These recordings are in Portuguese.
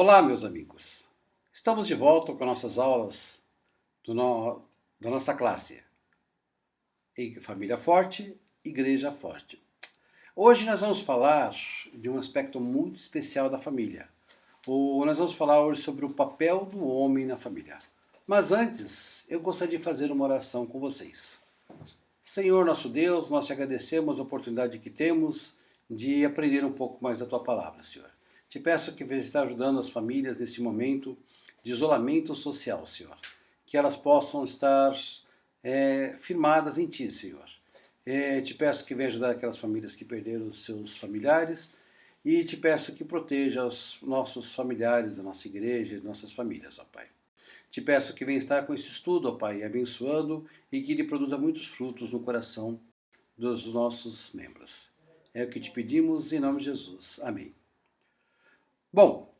Olá, meus amigos. Estamos de volta com nossas aulas da nossa classe Família Forte, Igreja Forte. Hoje nós vamos falar de um aspecto muito especial da família. Nós vamos falar hoje sobre o papel do homem na família. Mas antes, eu gostaria de fazer uma oração com vocês. Senhor nosso Deus, nós te agradecemos a oportunidade que temos de aprender um pouco mais da tua palavra, Senhor. Te peço que você esteja ajudando as famílias nesse momento de isolamento social, Senhor. Que elas possam estar firmadas em Ti, Senhor. Te peço que venha ajudar aquelas famílias que perderam os seus familiares e te peço que proteja os nossos familiares da nossa igreja e de nossas famílias, ó Pai. Te peço que venha estar com esse estudo, ó Pai, abençoando e que ele produza muitos frutos no coração dos nossos membros. É o que te pedimos em nome de Jesus. Amém. Bom,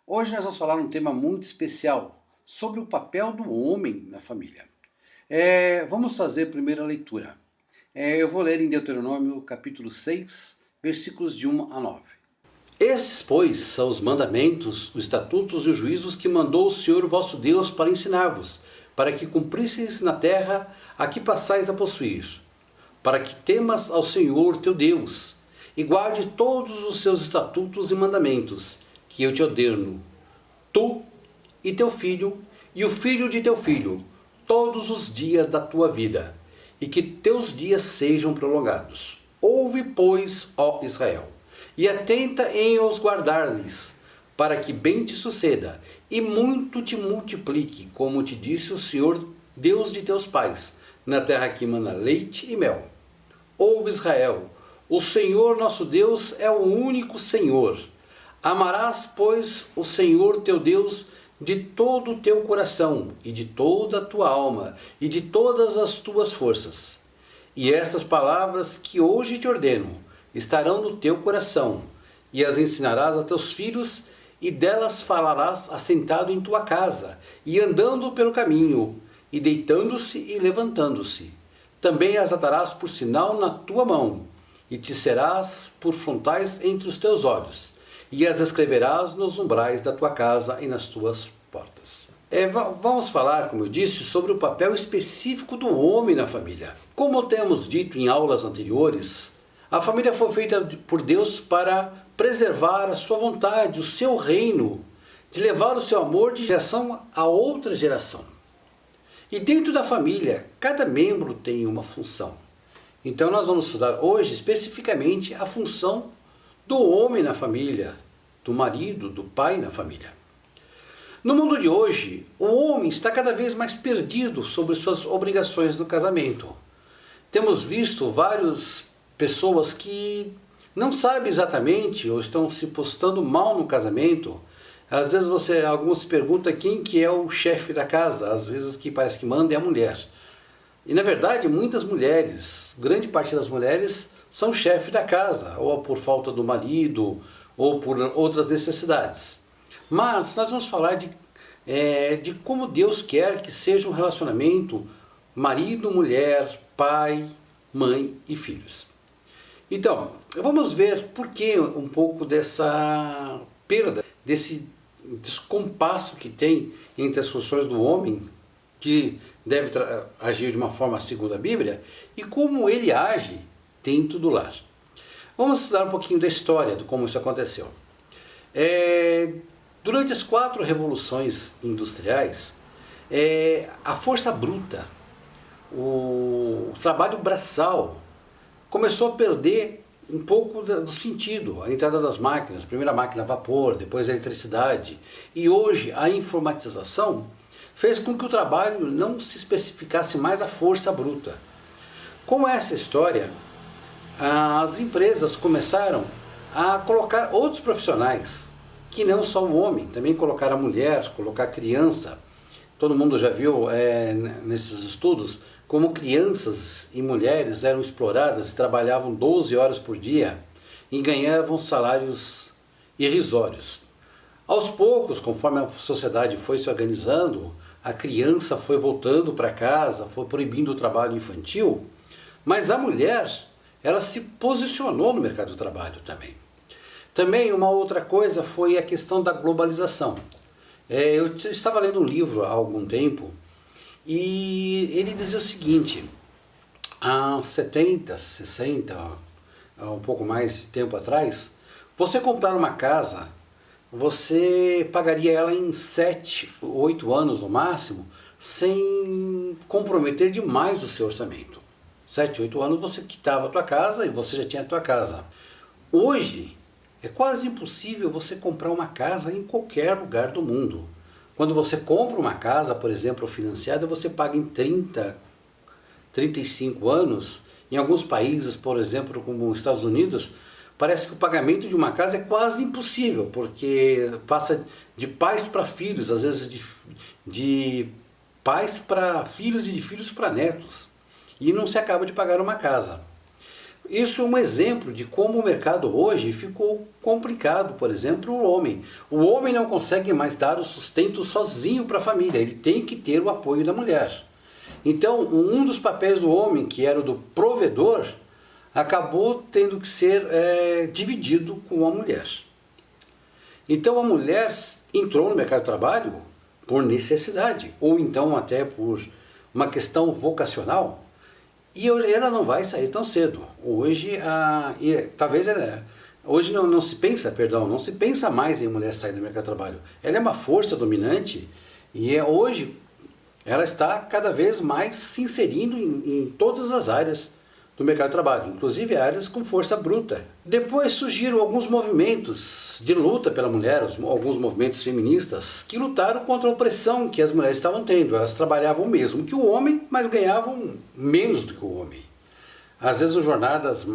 hoje nós vamos falar um tema muito especial sobre o papel do homem na família. Vamos fazer a primeira leitura. Eu vou ler em Deuteronômio capítulo 6, versículos de 1 a 9. Estes, pois, são os mandamentos, os estatutos e os juízos que mandou o Senhor vosso Deus para ensinar-vos, para que cumprisseis na terra a que passais a possuir, para que temas ao Senhor teu Deus, e guarde todos os seus estatutos e mandamentos, que eu te ordeno, tu e teu filho, e o filho de teu filho, todos os dias da tua vida, e que teus dias sejam prolongados. Ouve, pois, ó Israel, e atenta em os guardar-lhes, para que bem te suceda, e muito te multiplique, como te disse o Senhor, Deus de teus pais, na terra que mana leite e mel. Ouve, Israel, o Senhor nosso Deus é o único Senhor. Amarás, pois, o Senhor teu Deus de todo o teu coração, e de toda a tua alma, e de todas as tuas forças. E estas palavras que hoje te ordeno estarão no teu coração, e as ensinarás a teus filhos, e delas falarás assentado em tua casa, e andando pelo caminho, e deitando-se e levantando-se. Também as atarás por sinal na tua mão, e te serás por frontais entre os teus olhos, e as escreverás nos umbrais da tua casa e nas tuas portas. Vamos falar, como eu disse, sobre o papel específico do homem na família. Como temos dito em aulas anteriores, a família foi feita por Deus para preservar a sua vontade, o seu reino, de levar o seu amor de geração a outra geração. E dentro da família, cada membro tem uma função. Então nós vamos estudar hoje especificamente a função do homem na família, do marido, do pai na família. No mundo de hoje, o homem está cada vez mais perdido sobre suas obrigações no casamento. Temos visto várias pessoas que não sabem exatamente ou estão se postando mal no casamento. Às vezes alguns se perguntam quem que é o chefe da casa, às vezes que parece que manda é a mulher. E na verdade muitas mulheres, grande parte das mulheres, são chefe da casa, ou por falta do marido, ou por outras necessidades. Mas nós vamos falar de como Deus quer que seja um relacionamento marido, mulher, pai, mãe e filhos. Então, vamos ver por que um pouco dessa perda, desse descompasso que tem entre as funções do homem, que deve agir de uma forma segundo a Bíblia, e como ele age dentro do lar. Vamos estudar um pouquinho da história de como isso aconteceu. Durante as 4 revoluções industriais, a força bruta, o trabalho braçal, começou a perder um pouco do sentido. A entrada das máquinas, primeiro a máquina a vapor, depois a eletricidade, e hoje a informatização fez com que o trabalho não se especificasse mais a força bruta. Com essa história, as empresas começaram a colocar outros profissionais, que não só o homem, também colocar a mulher, colocar a criança. Todo mundo já viu nesses estudos como crianças e mulheres eram exploradas e trabalhavam 12 horas por dia e ganhavam salários irrisórios. Aos poucos, conforme a sociedade foi se organizando, a criança foi voltando para casa, foi proibindo o trabalho infantil, mas a mulher, ela se posicionou no mercado de trabalho também. Também uma outra coisa foi a questão da globalização. Eu estava lendo um livro há algum tempo e ele dizia o seguinte: há 70, 60, há um pouco mais de tempo atrás, você comprar uma casa, você pagaria ela em 7, 8 anos no máximo, sem comprometer demais o seu orçamento. 7, 8 anos você quitava a tua casa e você já tinha a tua casa. Hoje é quase impossível você comprar uma casa em qualquer lugar do mundo. Quando você compra uma casa, por exemplo, financiada, você paga em 30, 35 anos. Em alguns países, por exemplo, como os Estados Unidos, parece que o pagamento de uma casa é quase impossível, porque passa de pais para filhos, às vezes de pais para filhos e de filhos para netos. E não se acaba de pagar uma casa. Isso é um exemplo de como o mercado hoje ficou complicado, por exemplo, o homem. O homem não consegue mais dar o sustento sozinho para a família, ele tem que ter o apoio da mulher. Então, um dos papéis do homem, que era o do provedor, acabou tendo que ser dividido com a mulher. Então a mulher entrou no mercado de trabalho por necessidade, ou então até por uma questão vocacional, e ela não vai sair tão cedo. Hoje, hoje não se pensa mais em mulher sair do mercado de trabalho. Ela é uma força dominante e hoje ela está cada vez mais se inserindo em todas as áreas do mercado de trabalho, inclusive áreas com força bruta. Depois surgiram alguns movimentos de luta pela mulher, alguns movimentos feministas, que lutaram contra a opressão que as mulheres estavam tendo. Elas trabalhavam o mesmo que o homem, mas ganhavam menos do que o homem. Às vezes jornadas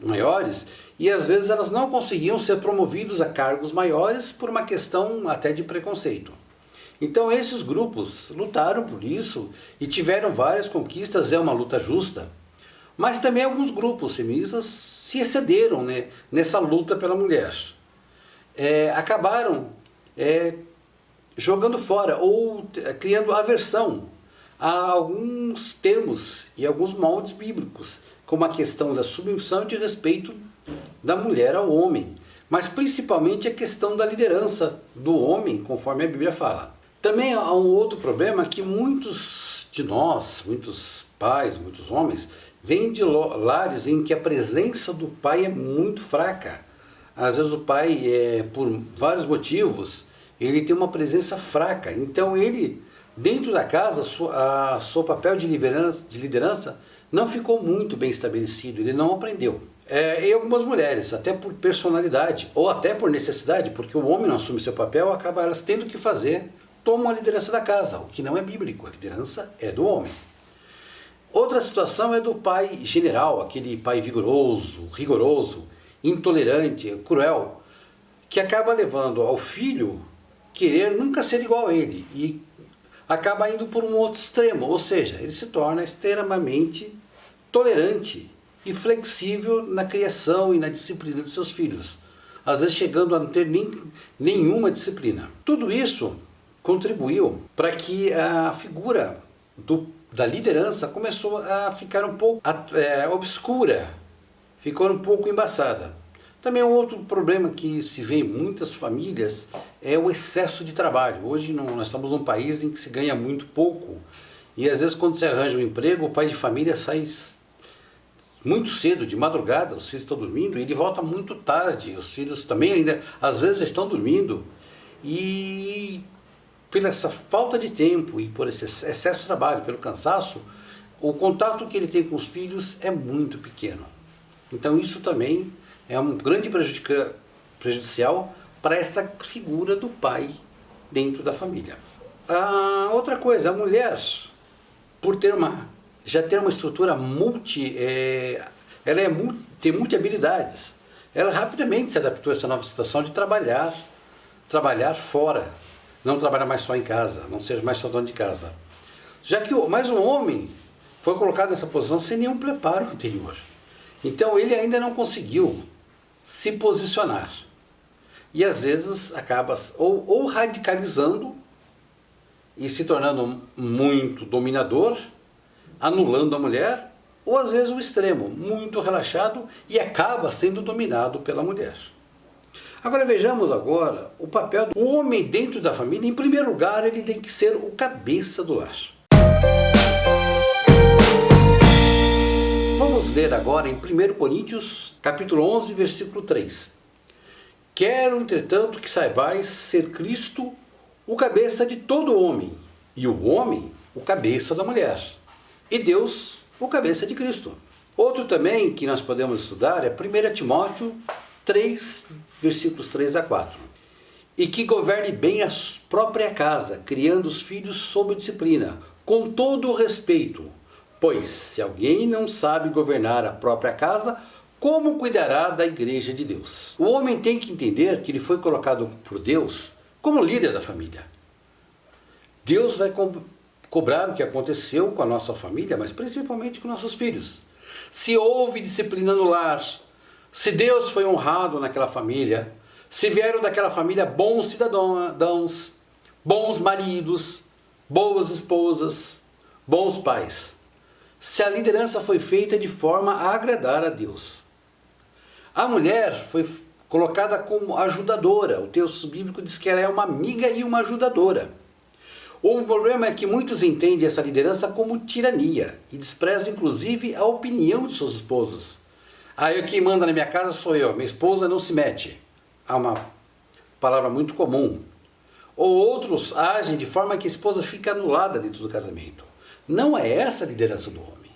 maiores, e às vezes elas não conseguiam ser promovidas a cargos maiores por uma questão até de preconceito. Então esses grupos lutaram por isso e tiveram várias conquistas, é uma luta justa. Mas também alguns grupos feministas se excederam nessa luta pela mulher. Acabaram jogando fora ou criando aversão a alguns termos e alguns moldes bíblicos, como a questão da submissão e de respeito da mulher ao homem, mas principalmente a questão da liderança do homem, conforme a Bíblia fala. Também há um outro problema que muitos de nós, muitos pais, muitos homens, vêm de lares em que a presença do pai é muito fraca. Às vezes o pai, por vários motivos, ele tem uma presença fraca. Então ele, dentro da casa, seu papel de liderança não ficou muito bem estabelecido, ele não aprendeu. E algumas mulheres, até por personalidade, ou até por necessidade, porque o homem não assume seu papel, acaba elas tendo que fazer, tomam a liderança da casa, o que não é bíblico, a liderança é do homem. Outra situação é do pai general, aquele pai vigoroso, rigoroso, intolerante, cruel, que acaba levando ao filho querer nunca ser igual a ele e acaba indo por um outro extremo, ou seja, ele se torna extremamente tolerante e flexível na criação e na disciplina dos seus filhos, às vezes chegando a não ter nenhuma disciplina. Tudo isso contribuiu para que a figura da liderança começou a ficar um pouco obscura, ficou um pouco embaçada. Também um outro problema que se vê em muitas famílias é o excesso de trabalho. Hoje nós estamos num país em que se ganha muito pouco e às vezes quando se arranja um emprego, o pai de família sai muito cedo, de madrugada, os filhos estão dormindo, e ele volta muito tarde, os filhos também ainda às vezes estão dormindo, e pela essa falta de tempo e por esse excesso de trabalho, pelo cansaço, o contato que ele tem com os filhos é muito pequeno. Então isso também é um grande prejudicial para essa figura do pai dentro da família. Outra coisa, a mulher, por já ter uma estrutura tem multi-habilidades. Ela rapidamente se adaptou a essa nova situação de trabalhar fora, não trabalhar mais só em casa, não ser mais só dono de casa. Já que mais um homem foi colocado nessa posição sem nenhum preparo anterior. Então ele ainda não conseguiu se posicionar. E às vezes acaba ou radicalizando e se tornando muito dominador, anulando a mulher, ou às vezes o extremo, muito relaxado e acaba sendo dominado pela mulher. Agora vejamos agora o papel do homem dentro da família. Em primeiro lugar, ele tem que ser o cabeça do lar. Vamos ler agora em 1 Coríntios, capítulo 11, versículo 3. Quero, entretanto, que saibais ser Cristo o cabeça de todo homem, e o homem o cabeça da mulher, e Deus o cabeça de Cristo. Outro também que nós podemos estudar é 1 Timóteo 3, versículos 3 a 4. E que governe bem a própria casa, criando os filhos sob disciplina, com todo o respeito. Pois, se alguém não sabe governar a própria casa, como cuidará da igreja de Deus? O homem tem que entender que ele foi colocado por Deus como líder da família. Deus vai cobrar o que aconteceu com a nossa família, mas principalmente com nossos filhos. Se houve disciplina no lar, se Deus foi honrado naquela família, se vieram daquela família bons cidadãos, bons maridos, boas esposas, bons pais. Se a liderança foi feita de forma a agradar a Deus. A mulher foi colocada como ajudadora. O texto bíblico diz que ela é uma amiga e uma ajudadora. O problema é que muitos entendem essa liderança como tirania e desprezam inclusive a opinião de suas esposas. Aí quem manda na minha casa sou eu, minha esposa não se mete. É uma palavra muito comum. Ou outros agem de forma que a esposa fica anulada dentro do casamento. Não é essa a liderança do homem.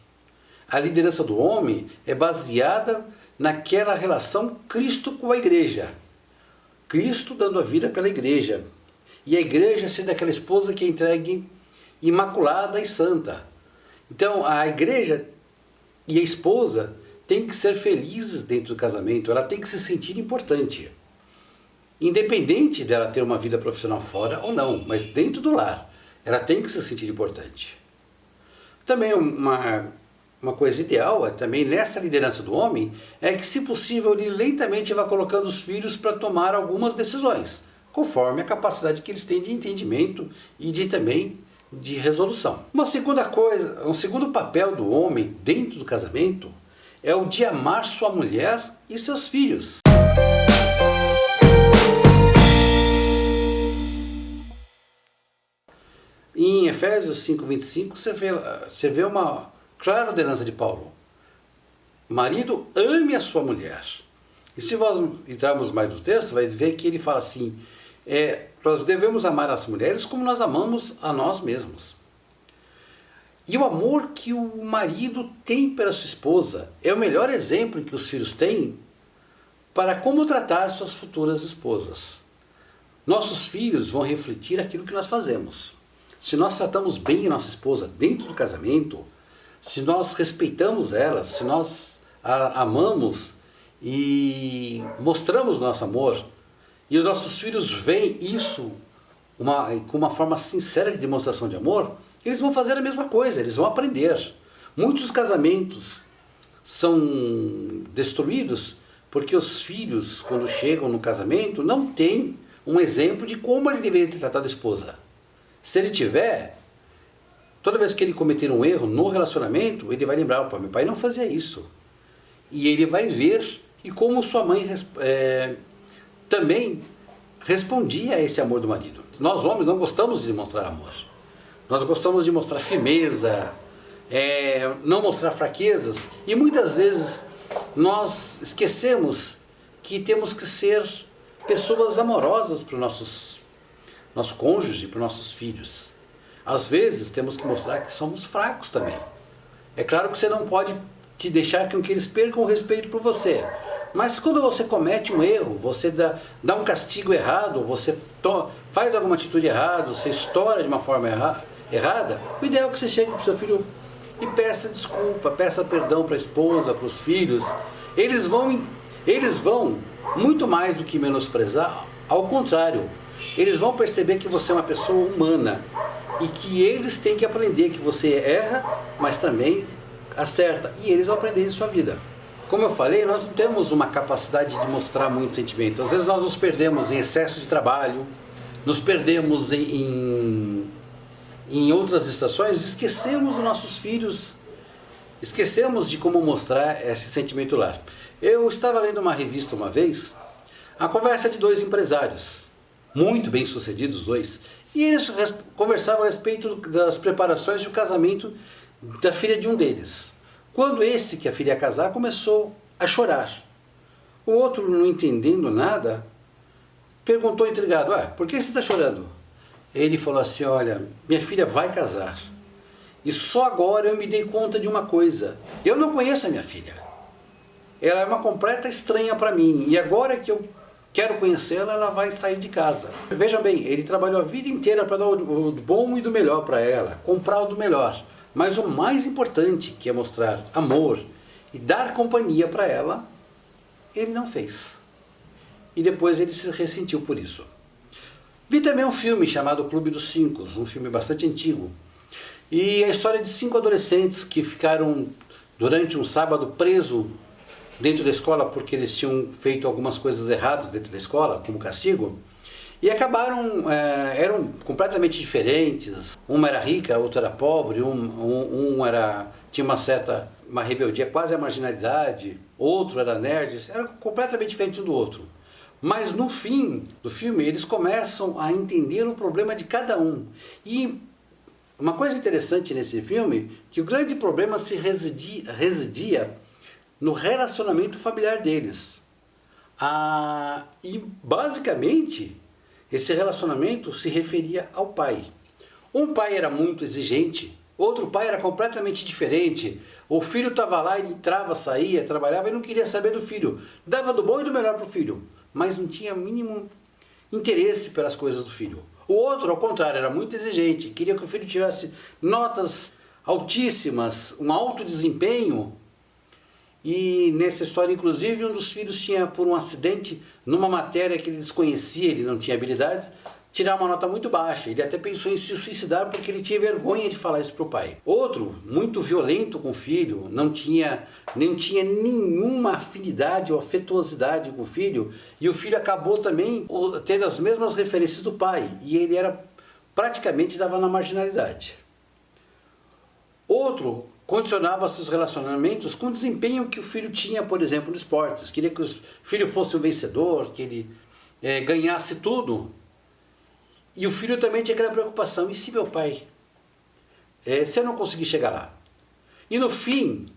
A liderança do homem é baseada naquela relação Cristo com a igreja. Cristo dando a vida pela igreja. E a igreja sendo aquela esposa que é entregue imaculada e santa. Então a igreja e a esposa têm que ser felizes dentro do casamento. Ela tem que se sentir importante. Independente dela ter uma vida profissional fora ou não. Mas dentro do lar, ela tem que se sentir importante. Também uma coisa ideal, também nessa liderança do homem, é que, se possível, ele lentamente vá colocando os filhos para tomar algumas decisões, conforme a capacidade que eles têm de entendimento e também de resolução. Uma segunda coisa, um segundo papel do homem dentro do casamento é o de amar sua mulher e seus filhos. Em Efésios 5:25 você vê uma clara ordenança de Paulo. Marido, ame a sua mulher. E se nós entrarmos mais no texto, vai ver que ele fala assim, nós devemos amar as mulheres como nós amamos a nós mesmos. E o amor que o marido tem pela sua esposa é o melhor exemplo que os filhos têm para como tratar suas futuras esposas. Nossos filhos vão refletir aquilo que nós fazemos. Se nós tratamos bem a nossa esposa dentro do casamento, se nós respeitamos ela, se nós a amamos e mostramos nosso amor, e os nossos filhos veem isso com uma forma sincera de demonstração de amor, eles vão fazer a mesma coisa, eles vão aprender. Muitos casamentos são destruídos porque os filhos, quando chegam no casamento, não têm um exemplo de como ele deveria ter tratado a esposa. Se ele tiver, toda vez que ele cometer um erro no relacionamento, ele vai lembrar, opa, meu pai não fazia isso. E ele vai ver e como sua mãe também respondia a esse amor do marido. Nós homens não gostamos de demonstrar amor. Nós gostamos de mostrar firmeza, não mostrar fraquezas. E muitas vezes nós esquecemos que temos que ser pessoas amorosas para o nosso cônjuge, para os nossos filhos. Às vezes temos que mostrar que somos fracos também. É claro que você não pode te deixar com que eles percam o respeito por você. Mas quando você comete um erro, você dá um castigo errado, você faz alguma atitude errada, você estoura de uma forma errada, o ideal é que você chegue para o seu filho e peça desculpa, peça perdão para a esposa, para os filhos. Eles vão muito mais do que menosprezar, ao contrário. Eles vão perceber que você é uma pessoa humana e que eles têm que aprender que você erra, mas também acerta. E eles vão aprender em sua vida. Como eu falei, nós não temos uma capacidade de mostrar muito sentimento. Às vezes nós nos perdemos em excesso de trabalho, nos perdemos em outras estações, esquecemos dos nossos filhos, esquecemos de como mostrar esse sentimento lá. Eu estava lendo uma revista uma vez, A conversa de dois empresários, muito bem sucedidos dois, e eles conversavam a respeito das preparações do casamento da filha de um deles. Quando esse que a filha ia casar começou a chorar. O outro, não entendendo nada, perguntou intrigado, por que você está chorando? Ele falou assim, olha, minha filha vai casar. E só agora eu me dei conta de uma coisa. Eu não conheço a minha filha. Ela é uma completa estranha para mim. E agora que eu quero conhecê-la, ela vai sair de casa. Veja bem, ele trabalhou a vida inteira para dar o bom e do melhor para ela. Comprar o do melhor. Mas o mais importante, que é mostrar amor e dar companhia para ela, ele não fez. E depois ele se ressentiu por isso. Vi também um filme chamado Clube dos Cinco, um filme bastante antigo. E a história de 5 adolescentes que ficaram durante um sábado presos dentro da escola porque eles tinham feito algumas coisas erradas dentro da escola, como castigo. E acabaram, eram completamente diferentes. Uma era rica, outra era pobre, tinha uma rebeldia quase à marginalidade, outro era nerd, eram completamente diferentes um do outro. Mas no fim do filme eles começam a entender o problema de cada um. E uma coisa interessante nesse filme, que o grande problema residia no relacionamento familiar deles. E basicamente esse relacionamento se referia ao pai. Um pai era muito exigente, outro pai era completamente diferente. O filho estava lá, ele entrava, saía, trabalhava e não queria saber do filho. Dava do bom e do melhor para o filho, mas não tinha mínimo interesse pelas coisas do filho. O outro, ao contrário, era muito exigente, queria que o filho tivesse notas altíssimas, um alto desempenho. E nessa história, inclusive, um dos filhos tinha, por um acidente, numa matéria que ele desconhecia, ele não tinha habilidades, tirar uma nota muito baixa. Ele até pensou em se suicidar porque ele tinha vergonha de falar isso para o pai. Outro, muito violento com o filho, não tinha nenhuma afinidade ou afetuosidade com o filho, e o filho acabou também tendo as mesmas referências do pai, e ele praticamente estava na marginalidade. Outro condicionava seus relacionamentos com o desempenho que o filho tinha, por exemplo, nos esportes. Queria que o filho fosse um vencedor, que ele ganhasse tudo. E o filho também tinha aquela preocupação, e se meu pai, se eu não conseguir chegar lá? E no fim,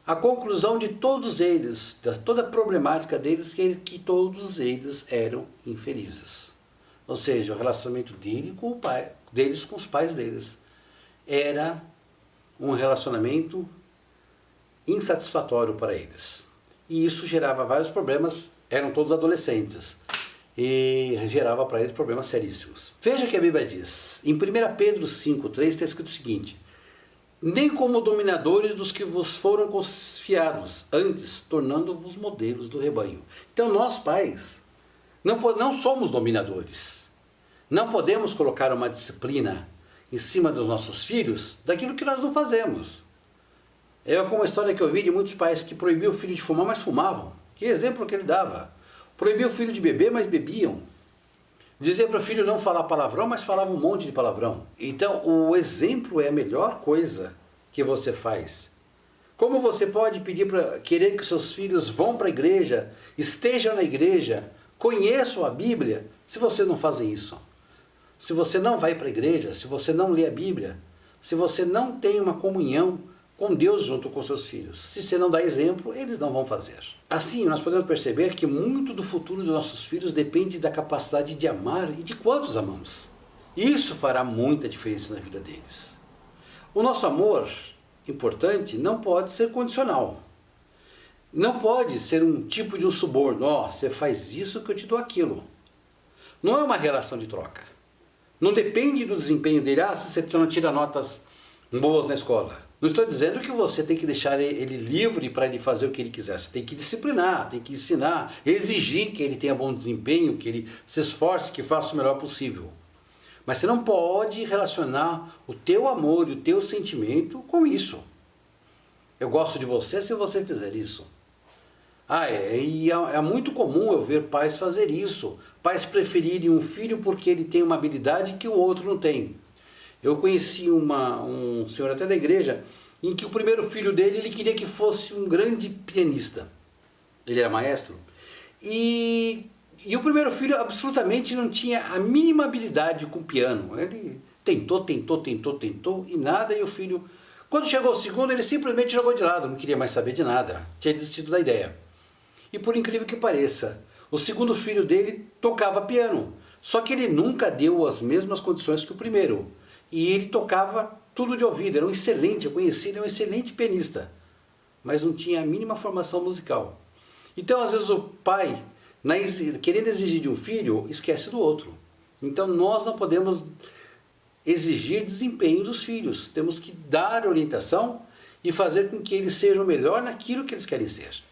a conclusão de todos eles, de toda a problemática deles, que todos eles eram infelizes. Ou seja, o relacionamento deles com os pais deles era um relacionamento insatisfatório para eles. E isso gerava vários problemas, eram todos adolescentes, e gerava para eles problemas seríssimos. Veja que a Bíblia diz, em 1 Pedro 5,3 está escrito o seguinte, nem como dominadores dos que vos foram confiados, antes tornando-vos modelos do rebanho. Então nós pais, não somos dominadores, não podemos colocar uma disciplina em cima dos nossos filhos daquilo que nós não fazemos. É como a história que eu vi de muitos pais que proibiam o filho de fumar, mas fumavam. Que exemplo que ele dava. Proibiu o filho de beber, mas bebiam. Dizia para o filho não falar palavrão, mas falava um monte de palavrão. Então o exemplo é a melhor coisa que você faz. Como você pode querer que seus filhos vão para a igreja, estejam na igreja, conheçam a Bíblia, se vocês não fazem isso? Se você não vai para a igreja, se você não lê a Bíblia, se você não tem uma comunhão com Deus junto com seus filhos, se você não dá exemplo, eles não vão fazer. Assim, nós podemos perceber que muito do futuro dos nossos filhos depende da capacidade de amar e de quantos amamos. Isso fará muita diferença na vida deles. O nosso amor, importante, não pode ser condicional. Não pode ser um tipo de um suborno. Você faz isso que eu te dou aquilo. Não é uma relação de troca. Não depende do desempenho dele. Se você não tira notas boas na escola. Não estou dizendo que você tem que deixar ele livre para ele fazer o que ele quiser. Você tem que disciplinar, tem que ensinar, exigir que ele tenha bom desempenho, que ele se esforce, que faça o melhor possível. Mas você não pode relacionar o teu amor e o teu sentimento com isso. Eu gosto de você se você fizer isso. É muito comum eu ver pais fazer isso. Pais preferirem um filho porque ele tem uma habilidade que o outro não tem. Eu conheci um senhor até da igreja, em que o primeiro filho dele, ele queria que fosse um grande pianista. Ele era maestro. E E o primeiro filho absolutamente não tinha a mínima habilidade com piano. Ele tentou e nada, e o filho... Quando chegou o segundo, ele simplesmente jogou de lado, não queria mais saber de nada, tinha desistido da ideia. E por incrível que pareça, o segundo filho dele tocava piano, só que ele nunca deu as mesmas condições que o primeiro. E ele tocava tudo de ouvido, era um excelente, eu conheci ele, um excelente pianista, mas não tinha a mínima formação musical. Então às vezes o pai, querendo exigir de um filho, esquece do outro. Então nós não podemos exigir desempenho dos filhos, temos que dar orientação e fazer com que eles sejam melhor naquilo que eles querem ser.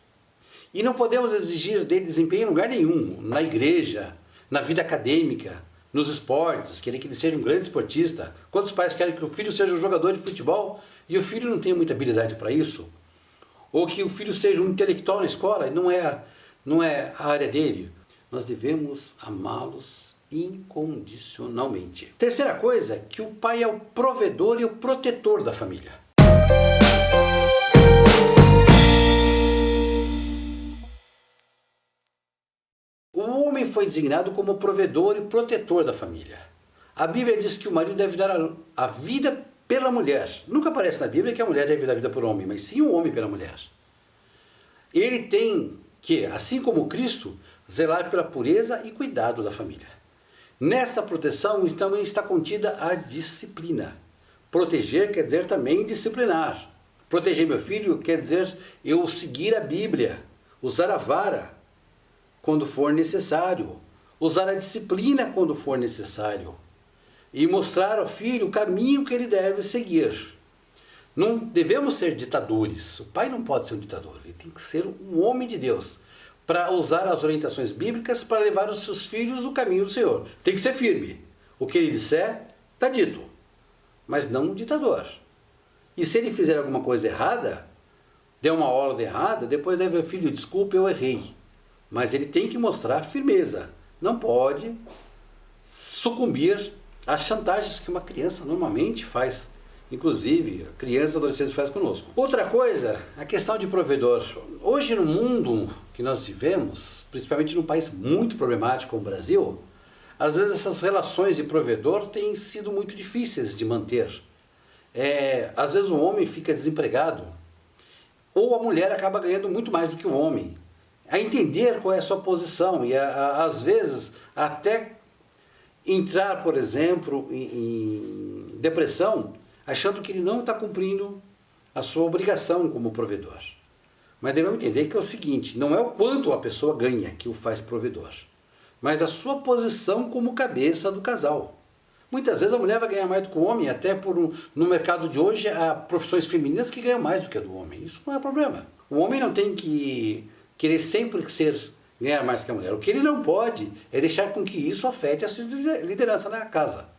E não podemos exigir dele desempenho em lugar nenhum, na igreja, na vida acadêmica, nos esportes, querer que ele seja um grande esportista. Quantos pais querem que o filho seja um jogador de futebol e o filho não tem muita habilidade para isso? Ou que o filho seja um intelectual na escola e não é a área dele? Nós devemos amá-los incondicionalmente. Terceira coisa, que o pai é o provedor e o protetor da família. O homem foi designado como provedor e protetor da família. A Bíblia diz que o marido deve dar a vida pela mulher. Nunca aparece na Bíblia que a mulher deve dar a vida por homem, mas sim o homem pela mulher. Ele tem que, assim como Cristo, zelar pela pureza e cuidado da família. Nessa proteção também está contida a disciplina. Proteger quer dizer também disciplinar. Proteger meu filho quer dizer eu seguir a Bíblia, usar a vara quando for necessário, usar a disciplina quando for necessário e mostrar ao filho o caminho que ele deve seguir. Não devemos ser ditadores. O pai não pode ser um ditador, ele tem que ser um homem de Deus, para usar as orientações bíblicas para levar os seus filhos no caminho do Senhor. Tem que ser firme. O que ele disser, está dito. Mas não um ditador. E se ele fizer alguma coisa errada, der uma ordem errada, depois deve dizer, filho, desculpe, eu errei. Mas ele tem que mostrar firmeza. Não pode sucumbir às chantagens que uma criança normalmente faz. Inclusive, crianças e adolescentes fazem conosco. Outra coisa, a questão de provedor. Hoje no mundo que nós vivemos, principalmente num país muito problemático como o Brasil, às vezes essas relações de provedor têm sido muito difíceis de manter. Às vezes o homem fica desempregado, ou a mulher acaba ganhando muito mais do que o homem. A entender qual é a sua posição e às vezes até entrar, por exemplo, em depressão, achando que ele não está cumprindo a sua obrigação como provedor. Mas devemos entender que é o seguinte, não é o quanto a pessoa ganha que o faz provedor, mas a sua posição como cabeça do casal. Muitas vezes a mulher vai ganhar mais do que o homem, até no mercado de hoje há profissões femininas que ganham mais do que a do homem. Isso não é problema. O homem não tem que querer sempre ganhar mais que a mulher. O que ele não pode é deixar com que isso afete a sua liderança na casa.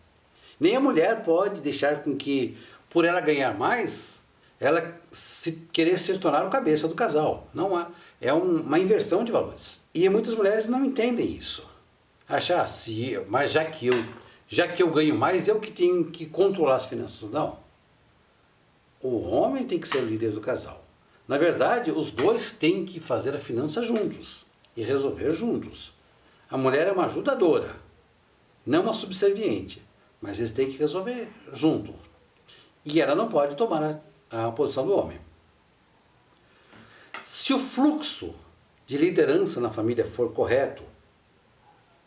Nem a mulher pode deixar com que, por ela ganhar mais, ela querer se tornar o cabeça do casal. Não há. É uma inversão de valores. E muitas mulheres não entendem isso. Achar, mas já que eu ganho mais, eu que tenho que controlar as finanças. Não. O homem tem que ser o líder do casal. Na verdade, os dois têm que fazer a finança juntos e resolver juntos. A mulher é uma ajudadora, não uma subserviente, mas eles têm que resolver junto. E ela não pode tomar a posição do homem. Se o fluxo de liderança na família for correto,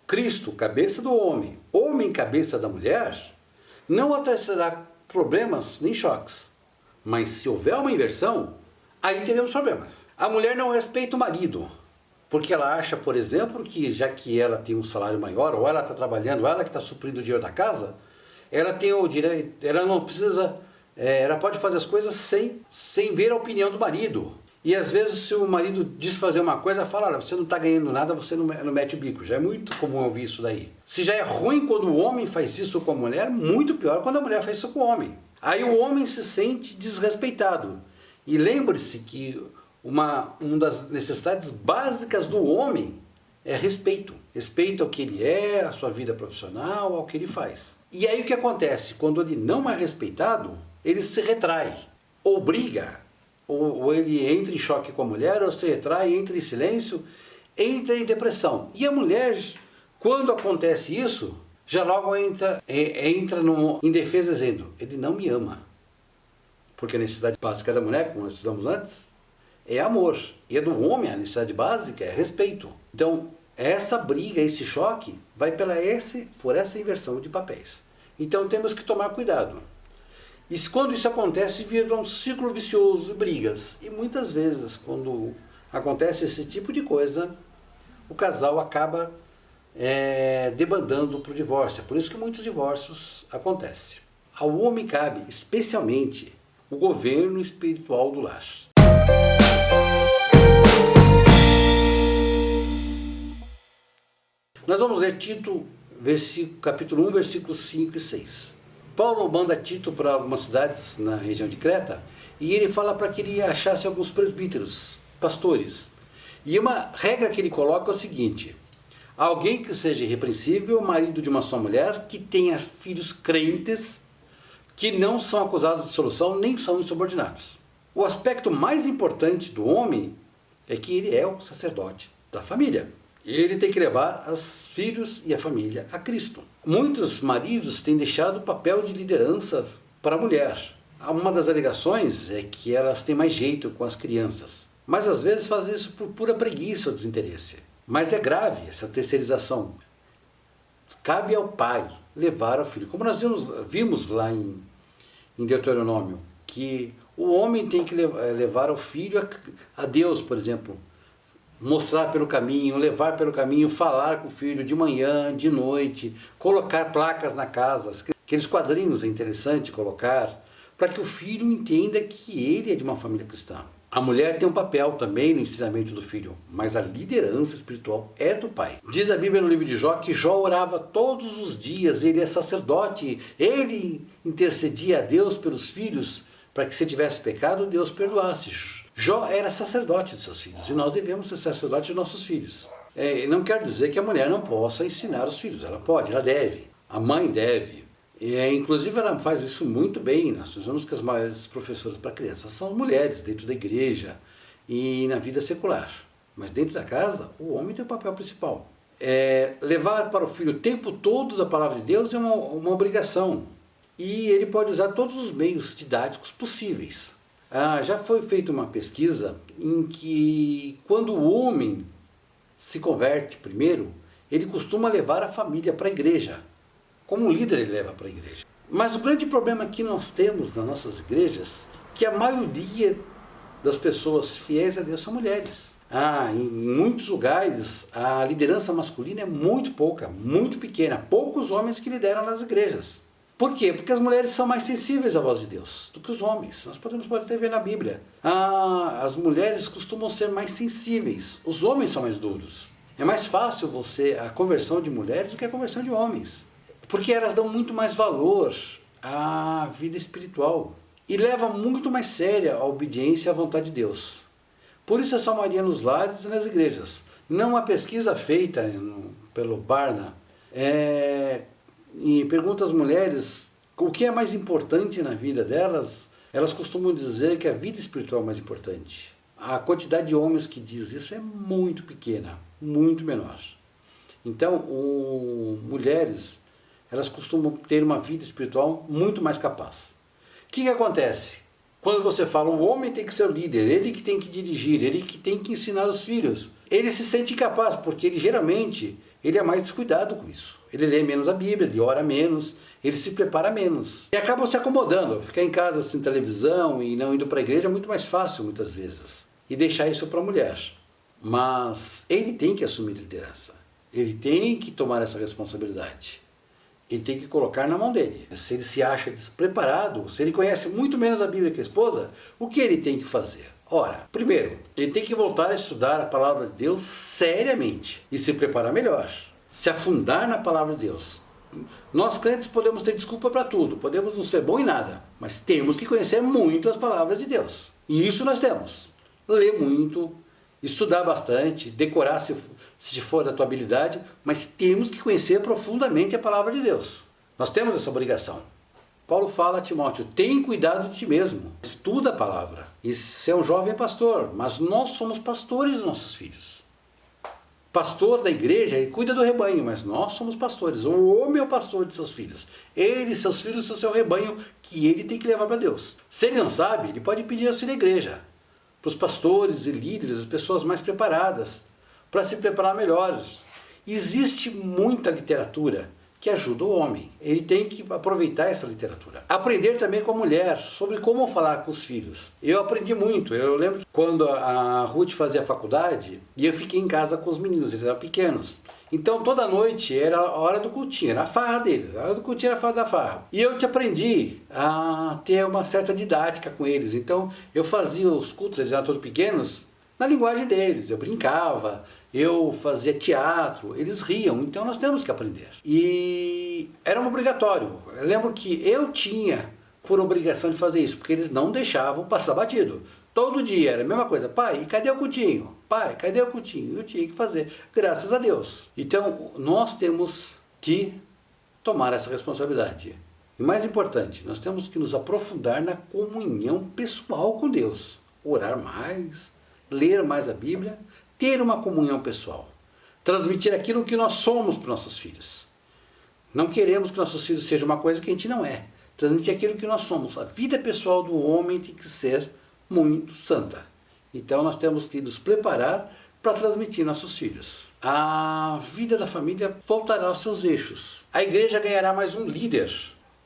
Cristo, cabeça do homem, homem, cabeça da mulher, não acontecerá problemas nem choques. Mas se houver uma inversão, aí teremos problemas. A mulher não respeita o marido, porque ela acha, por exemplo, que já que ela tem um salário maior, ou ela está trabalhando, ou ela que está suprindo o dinheiro da casa, ela tem o direito, ela não precisa, ela pode fazer as coisas sem ver a opinião do marido. E às vezes se o marido diz fazer uma coisa, ela fala, olha, você não está ganhando nada, você não mete o bico. Já é muito comum ouvir isso daí. Se já é ruim quando o homem faz isso com a mulher, muito pior quando a mulher faz isso com o homem. Aí o homem se sente desrespeitado. E lembre-se que uma das necessidades básicas do homem é respeito. Respeito ao que ele é, à sua vida profissional, ao que ele faz. E aí o que acontece? Quando ele não é respeitado, ele se retrai, ou briga, ou ele entra em choque com a mulher, ou se retrai, entra em silêncio. entra em depressão. E a mulher, quando acontece isso, já logo entra em defesa dizendo, ele não me ama. Porque a necessidade básica da mulher, como nós estudamos antes, é amor. E a do homem, a necessidade básica é respeito. Então, essa briga, esse choque, vai por essa inversão de papéis. Então temos que tomar cuidado. E quando isso acontece, vira um círculo vicioso de brigas. E muitas vezes, quando acontece esse tipo de coisa, o casal acaba debandando para o divórcio. É por isso que muitos divórcios acontecem. Ao homem cabe, especialmente, o governo espiritual do lar. Nós vamos ler Tito, capítulo 1, versículos 5 e 6. Paulo manda Tito para algumas cidades na região de Creta e ele fala para que ele achasse alguns presbíteros, pastores. E uma regra que ele coloca é o seguinte: alguém que seja irrepreensível, marido de uma só mulher, que tenha filhos crentes, que não são acusados de dissolução, nem são insubordinados. O aspecto mais importante do homem é que ele é o sacerdote da família. Ele tem que levar os filhos e a família a Cristo. Muitos maridos têm deixado o papel de liderança para a mulher. Uma das alegações é que elas têm mais jeito com as crianças. Mas às vezes fazem isso por pura preguiça ou desinteresse. Mas é grave essa terceirização. Cabe ao pai levar ao filho. Como nós vimos lá em Deuteronômio, que o homem tem que levar o filho a Deus, por exemplo. Mostrar pelo caminho, levar pelo caminho, falar com o filho de manhã, de noite, colocar placas na casa. Aqueles quadrinhos é interessante colocar, para que o filho entenda que ele é de uma família cristã. A mulher tem um papel também no ensinamento do filho, mas a liderança espiritual é do pai. Diz a Bíblia no livro de Jó que Jó orava todos os dias, ele é sacerdote, ele intercedia a Deus pelos filhos, para que se tivesse pecado, Deus perdoasse. Jó era sacerdote de seus filhos, e nós devemos ser sacerdotes de nossos filhos. Não quer dizer que a mulher não possa ensinar os filhos, ela pode, ela deve, a mãe deve. Inclusive ela faz isso muito bem. Nós vemos que as maiores professoras para crianças são mulheres, dentro da igreja e na vida secular. Mas dentro da casa, o homem tem o papel principal. Levar para o filho o tempo todo da palavra de Deus é uma obrigação. E ele pode usar todos os meios didáticos possíveis. Já foi feita uma pesquisa em que quando o homem se converte primeiro, ele costuma levar a família para a igreja. Como líder ele leva para a igreja. Mas o grande problema que nós temos nas nossas igrejas é que a maioria das pessoas fiéis a Deus são mulheres. Em muitos lugares a liderança masculina é muito pouca, muito pequena. Poucos homens que lideram nas igrejas. Por quê? Porque as mulheres são mais sensíveis à voz de Deus do que os homens. Nós podemos até ver na Bíblia. As mulheres costumam ser mais sensíveis. Os homens são mais duros. É mais fácil a conversão de mulheres do que a conversão de homens. Porque elas dão muito mais valor à vida espiritual. E levam muito mais séria a obediência à vontade de Deus. Por isso a salmaria nos lares e nas igrejas. Uma pesquisa feita pelo Barna e pergunta às mulheres o que é mais importante na vida delas. Elas costumam dizer que a vida espiritual é mais importante. A quantidade de homens que diz isso é muito pequena, muito menor. Então, mulheres, elas costumam ter uma vida espiritual muito mais capaz. O que acontece? Quando você fala, o homem tem que ser o líder, ele que tem que dirigir, ele que tem que ensinar os filhos, ele se sente incapaz, porque ele é mais descuidado com isso. Ele lê menos a Bíblia, ele ora menos, ele se prepara menos. E acaba se acomodando. Ficar em casa sem televisão e não indo para a igreja é muito mais fácil, muitas vezes. E deixar isso para a mulher. Mas ele tem que assumir liderança. Ele tem que tomar essa responsabilidade. Ele tem que colocar na mão dele. Se ele se acha despreparado, se ele conhece muito menos a Bíblia que a esposa, o que ele tem que fazer? Ora, primeiro, ele tem que voltar a estudar a palavra de Deus seriamente e se preparar melhor. Se afundar na palavra de Deus. Nós crentes podemos ter desculpa para tudo, podemos não ser bom em nada, mas temos que conhecer muito as palavras de Deus. E isso nós temos. Ler muito, estudar bastante, decorar se for da tua habilidade, mas temos que conhecer profundamente a palavra de Deus. Nós temos essa obrigação. Paulo fala a Timóteo, tem cuidado de ti mesmo, estuda a palavra. E você é um jovem pastor, mas nós somos pastores dos nossos filhos. pastor da igreja, ele cuida do rebanho, mas nós somos pastores. O homem é o pastor de seus filhos. Ele e seus filhos são seu rebanho, que ele tem que levar para Deus. Se ele não sabe, ele pode pedir auxílio à igreja, para os pastores e líderes, as pessoas mais preparadas, para se preparar melhor. Existe muita literatura que ajuda o homem. Ele tem que aproveitar essa literatura. Aprender também com a mulher sobre como falar com os filhos. Eu aprendi muito. Eu lembro que quando a Ruth fazia faculdade, e eu fiquei em casa com os meninos, eles eram pequenos. Então toda noite era a hora do cultinho, era a farra deles. A hora do cultinho era a farra da farra. E eu te aprendi a ter uma certa didática com eles. Então eu fazia os cultos, eles eram todos pequenos, na linguagem deles. Eu brincava, eu fazia teatro, eles riam, então nós temos que aprender. E era um obrigatório. Eu lembro que eu tinha por obrigação de fazer isso, porque eles não deixavam passar batido. Todo dia era a mesma coisa. Pai, e cadê o cultinho? Pai, cadê o cultinho? Eu tinha que fazer, graças a Deus. Então nós temos que tomar essa responsabilidade. E mais importante, nós temos que nos aprofundar na comunhão pessoal com Deus. Orar mais, ler mais a Bíblia, ter uma comunhão pessoal, transmitir aquilo que nós somos para nossos filhos. Não queremos que nossos filhos sejam uma coisa que a gente não é. Transmitir aquilo que nós somos. A vida pessoal do homem tem que ser muito santa. Então nós temos que nos preparar para transmitir nossos filhos. A vida da família voltará aos seus eixos. A igreja ganhará mais um líder.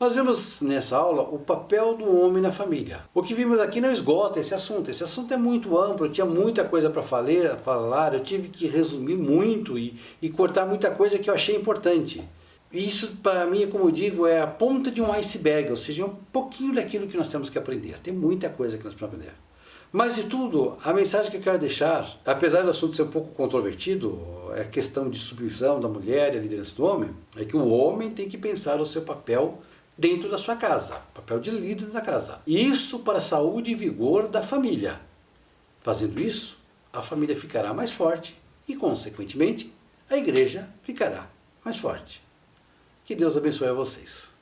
Nós vimos nessa aula o papel do homem na família. O que vimos aqui não esgota esse assunto. Esse assunto é muito amplo, eu tinha muita coisa para falar, eu tive que resumir muito e cortar muita coisa que eu achei importante. Isso, para mim, como eu digo, é a ponta de um iceberg, ou seja, um pouquinho daquilo que nós temos que aprender. Tem muita coisa que nós temos que aprender. Mas de tudo, a mensagem que eu quero deixar, apesar do assunto ser um pouco controvertido, é a questão de submissão da mulher e a liderança do homem, é que o homem tem que pensar o seu papel dentro da sua casa, papel de líder da casa. Isso para a saúde e vigor da família. Fazendo isso, a família ficará mais forte e, consequentemente, a igreja ficará mais forte. Que Deus abençoe a vocês.